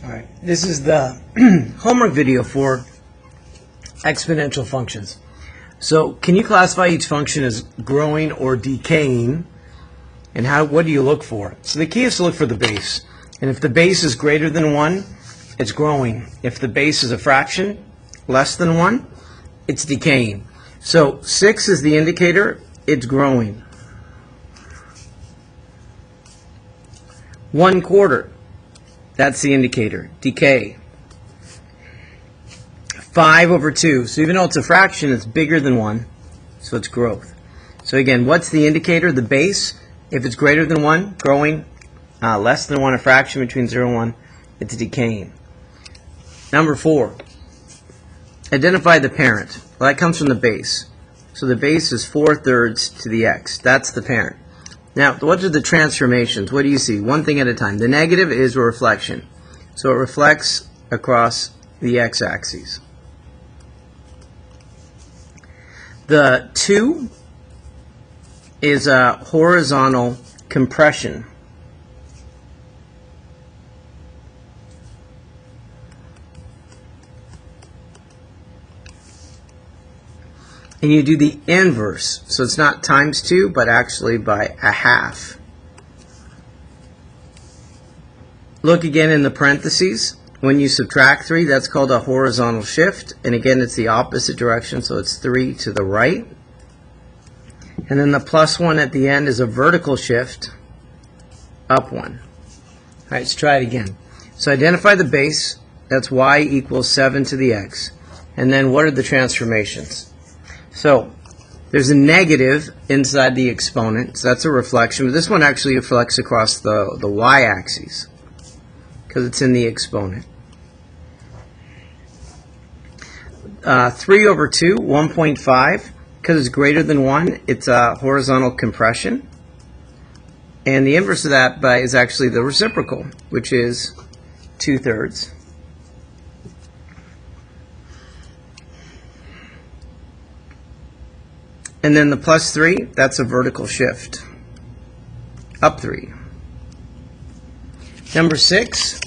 Alright, this is the homework video for exponential functions. So, can you classify each function as growing or decaying? And what do you look for? So the key is to look for the base. And if the base is greater than 1, it's growing. If the base is a fraction, less than 1, it's decaying. So 6 is the indicator, it's growing. 1/4, that's the indicator, decay. 5/2, so even though it's a fraction, it's bigger than 1, so it's growth. So again, what's the indicator? The base. If it's greater than 1, growing. Less than 1, a fraction between 0 and 1, it's decaying. Number 4, identify the parent. Well, that comes from the base. So the base is 4/3 to the x. That's the parent. Now, what are the transformations? What do you see? One thing at a time. The negative is a reflection. So it reflects across the x-axis. The 2 is a horizontal compression. And you do the inverse. So it's not times 2, but actually by a half. Look again in the parentheses. When you subtract 3, that's called a horizontal shift. And again, it's the opposite direction, so it's 3 to the right. And then the +1 at the end is a vertical shift, up 1. All right, let's try it again. So identify the base. That's y equals 7 to the x. And then what are the transformations? So there's a negative inside the exponent, so that's a reflection. But this one actually reflects across the y-axis because it's in the exponent. 3/2, 1.5. Because it's greater than 1, it's a horizontal compression. And the inverse of that is actually the reciprocal, which is 2/3. And then the +3, that's a vertical shift, up 3. Number 6.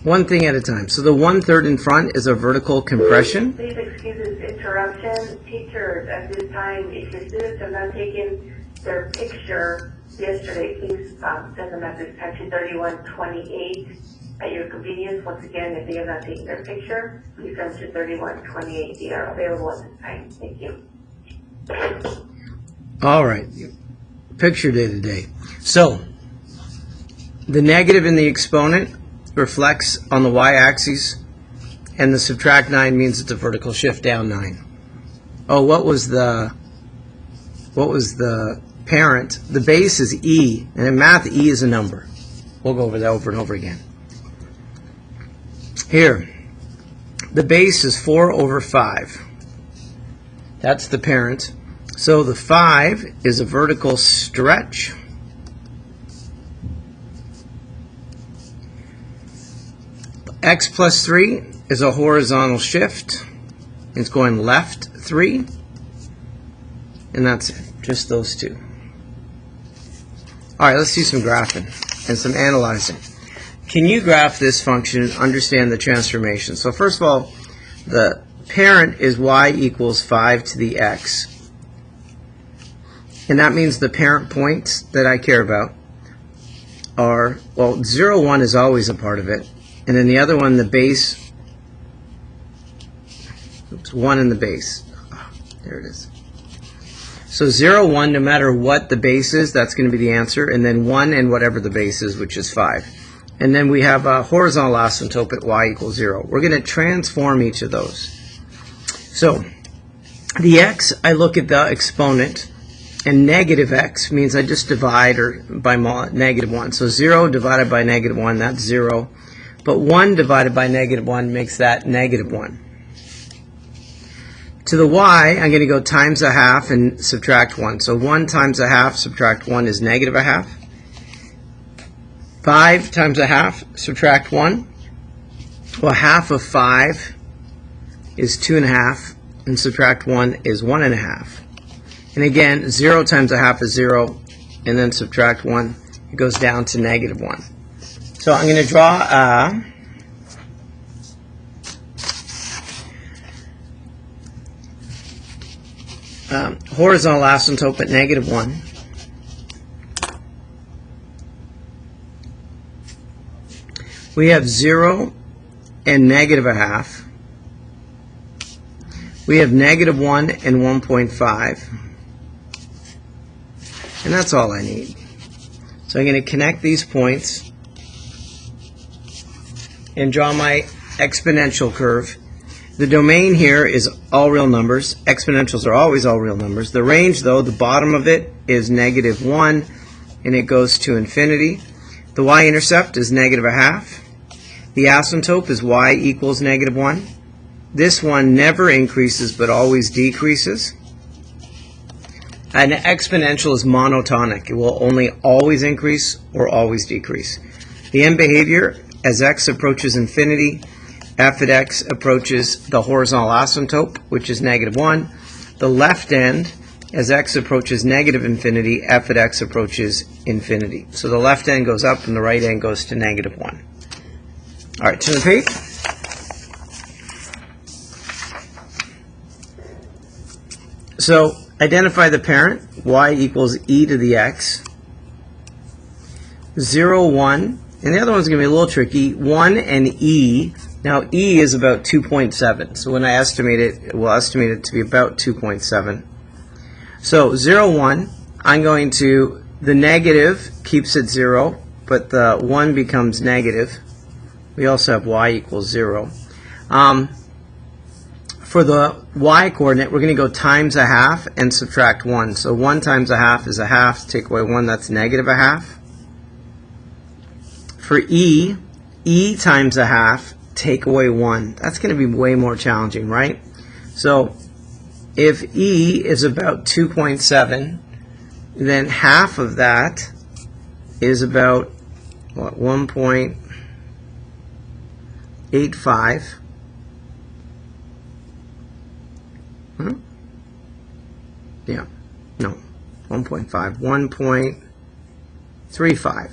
One thing at a time. So the 1/3 in front is a vertical compression. Please excuse this interruption. Teachers, at this time, if your students have not taken their picture yesterday, please send them at this time to 3128 at your convenience. Once again, if they have not taken their picture, please send to 3128. They are available at this time. Thank you. All right. Picture day today. So the negative in the exponent reflects on the y-axis, and the subtract 9 means it's a vertical shift down 9. Oh, what was the parent? The base is e, and in math, e is a number. We'll go over that over and over again. Here, the base is 4/5. That's the parent. So the 5 is a vertical stretch. X + 3 is a horizontal shift. It's going left 3. And that's it. Just those two. All right, let's do some graphing and some analyzing. Can you graph this function and understand the transformation? So first of all, the parent is y equals 5 to the x. And that means the parent points that I care about are, well, 0, 1 is always a part of it. And then the other one, the base, 1 in the base. Oh, there it is. So 0, 1, no matter what the base is, that's going to be the answer. And then 1 and whatever the base is, which is 5. And then we have a horizontal asymptote at y equals 0. We're going to transform each of those. So the x, I look at the exponent. And negative x means I just divide by -1. So 0 divided by -1, that's 0. But 1 divided by -1 makes that -1. To the y, I'm going to go times a half and subtract 1. So 1 times a half, subtract 1 is -1/2. 5 times a half, subtract 1. Well, half of 5 is 2.5, and subtract 1 is 1.5. And again, 0 times a half is 0. and then subtract 1, it goes down to negative 1. So I'm going to draw a horizontal asymptote at negative 1. We have 0 and negative a half. We have negative 1 and 1.5. And that's all I need. So I'm going to connect these points and draw my exponential curve. The domain here is all real numbers. Exponentials are always all real numbers. The range, though, the bottom of it is negative 1, and it goes to infinity. The y-intercept is negative a half. The asymptote is y equals negative 1. This one never increases but always decreases. An exponential is monotonic. It will only always increase or always decrease. The end behavior, as x approaches infinity, f at x approaches the horizontal asymptote, which is negative 1. The left end, as x approaches negative infinity, f at x approaches infinity. So the left end goes up and the right end goes to negative 1. All right, turn the page. So identify the parent, y equals e to the x. 0, 1, and the other one's going to be a little tricky, 1 and e. Now e is about 2.7, so when I estimate it, we'll estimate it to be about 2.7. So 0, 1, I'm going to, the negative keeps it 0, but the 1 becomes negative. We also have y equals 0. For the y coordinate, we're going to go times a half and subtract 1. So 1 times a half is a half. Take away 1, that's negative a half. For e, e times a half, take away 1. That's going to be way more challenging, right? So if e is about 2.7, then half of that is about, what, 1.85. Yeah, no, 1.5, 1.35.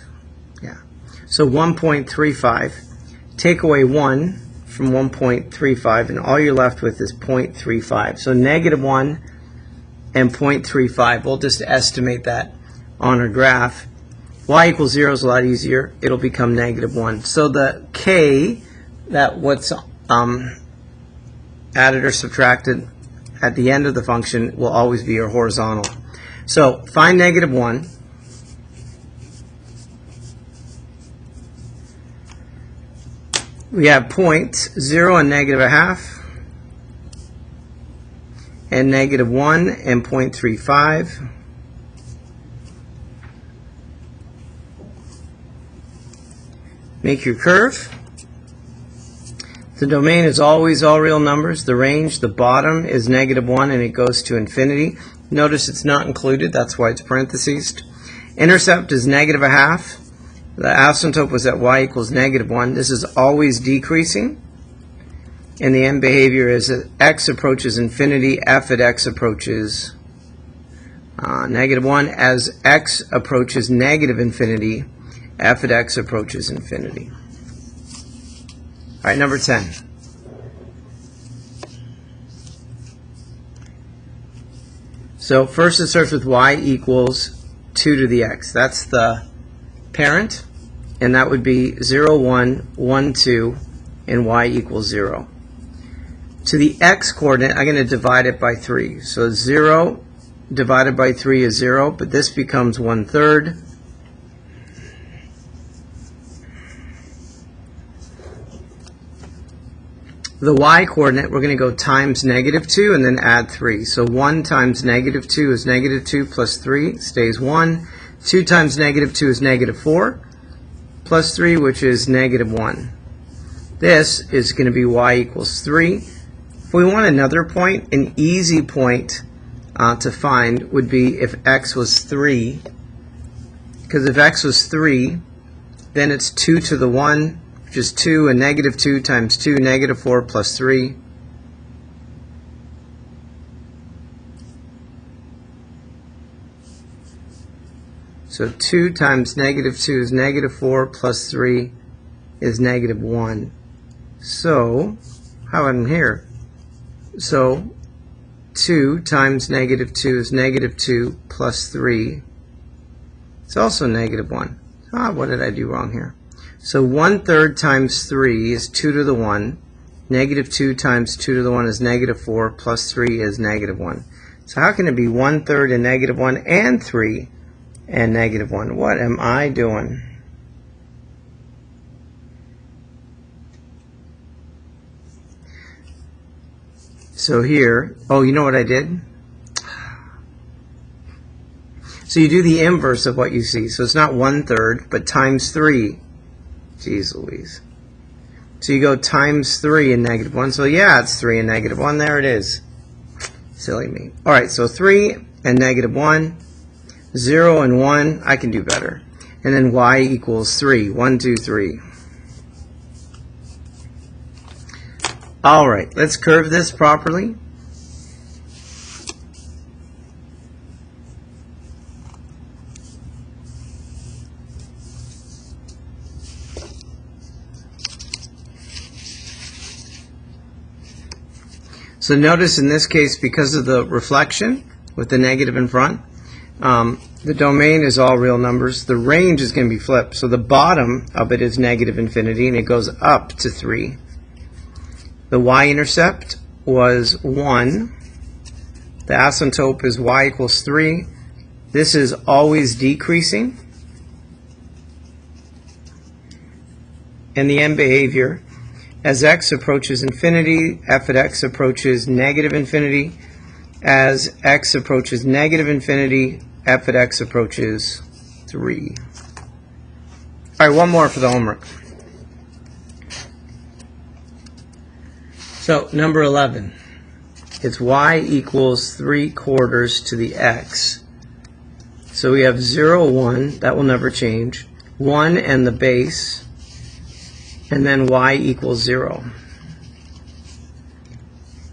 Yeah, so 1.35. Take away 1 from 1.35, and all you're left with is 0.35. So negative 1 and 0.35. We'll just estimate that on our graph. Y equals 0 is a lot easier. It'll become negative 1. So the k, that what's added or subtracted at the end of the function, will always be your horizontal. So find negative 1. We have points 0 and negative a half, and negative 1 and 0.35. Make your curve. The domain is always all real numbers. The range, the bottom, is negative 1 and it goes to infinity. Notice it's not included, that's why it's parentheses. Intercept is negative a half. The asymptote was at y equals negative 1. This is always decreasing. And the end behavior is that x approaches infinity, f at x approaches negative 1. As x approaches negative infinity, f at x approaches infinity. All right, number 10. So first it starts with y equals 2 to the x. That's the parent, and that would be 0, 1, 1, 2, and y equals 0. To the x coordinate, I'm going to divide it by 3. So 0 divided by 3 is 0, but this becomes 1/3. The y coordinate, we're going to go times negative 2 and then add 3. So 1 times negative 2 is negative 2 plus 3 stays 1. 2 times negative 2 is negative 4 plus 3, which is negative 1. This is going to be y equals 3. If we want another point, an easy point to find would be if x was 3. Because if x was 3, then it's 2 to the 1, which is 2, and negative 2 times 2, negative 4 plus 3. So 2 times negative 2 is negative 4 plus 3 is negative 1. So, how about in here? So 2 times negative 2 is negative 2 plus 3. It's also negative 1. What did I do wrong here? So 1/3 times 3 is 2 to the 1. Negative 2 times 2 to the 1 is negative 4 plus 3 is negative 1. So how can it be 1/3 and negative 1 and 3 and negative 1? What am I doing? So here, oh, you know what I did? So you do the inverse of what you see. So it's not 1/3, but times 3. Jeez Louise. So you go times 3 and negative 1. So yeah, it's 3 and negative 1. There it is. Silly me. All right, so 3 and negative 1. 0 and 1. I can do better. And then y equals 3. 1, 2, 3. All right, let's curve this properly. So notice in this case, because of the reflection with the negative in front, the domain is all real numbers. The range is going to be flipped. So the bottom of it is negative infinity, and it goes up to 3. The y-intercept was 1. The asymptote is y equals 3. This is always decreasing. And the end behavior, as x approaches infinity, f at x approaches negative infinity. As x approaches negative infinity, f at x approaches 3. All right, one more for the homework. So number 11, it's y equals 3/4 to the x. So we have 0, 1, that will never change, 1 and the base, and then y equals 0.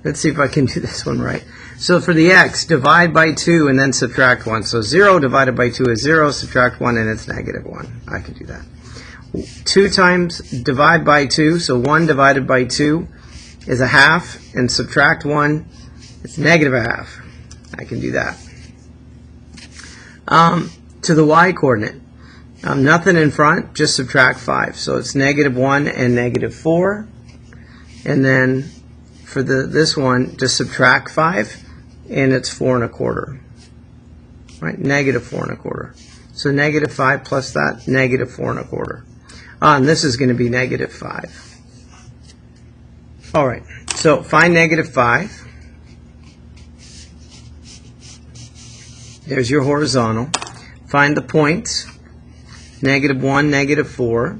Let's see if I can do this one right. So for the x, divide by 2 and then subtract 1. So 0 divided by 2 is 0, subtract 1 and it's negative 1. I can do that. 2 times divide by 2, so 1 divided by 2 is 1/2, and subtract 1, it's negative 1/2. I can do that. To the y coordinate, nothing in front, just subtract 5. So it's negative 1 and negative 4. And then for this one, just subtract 5, and it's 4 1/4. Right, negative 4 1/4. So negative 5 plus that, negative 4 1/4. And this is going to be negative 5. All right, so find negative 5. There's your horizontal. Find the points. Negative 1, negative 4.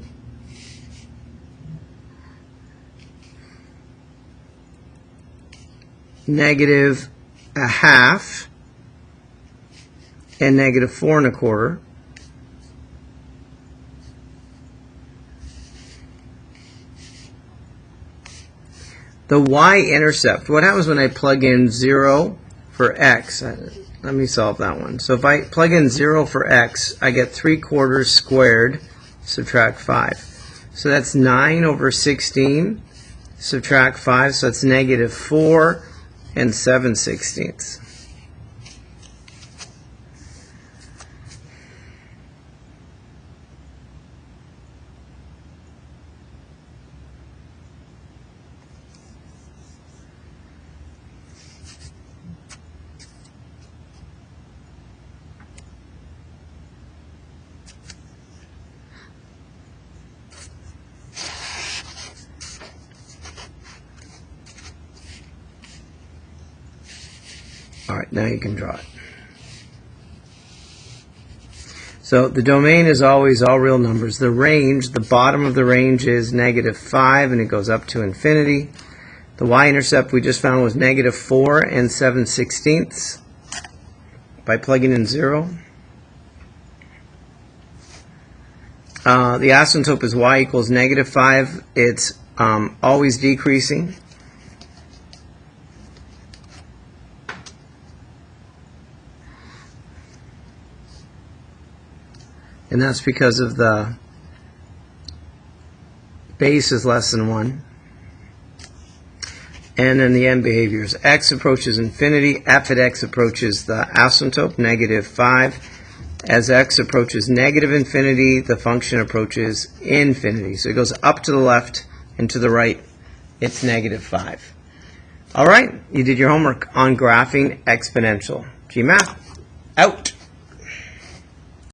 Negative 1/2. And negative 4 1/4. The y-intercept, what happens when I plug in 0 for x? Let me solve that one. So if I plug in 0 for x, I get 3/4 squared, subtract 5. So that's 9 over 16, subtract 5, so that's negative 4 and 7/16. All right, now you can draw it. So the domain is always all real numbers. The range, the bottom of the range is negative 5, and it goes up to infinity. The y-intercept we just found was negative 4 and 7/16 by plugging in 0. The asymptote is y equals negative 5. It's always decreasing. And that's because of the base is less than 1. And then the end behaviors. X approaches infinity. F at x approaches the asymptote, -5. As x approaches negative infinity, the function approaches infinity. So it goes up to the left and to the right. It's -5. All right, you did your homework on graphing exponential. GMath, out.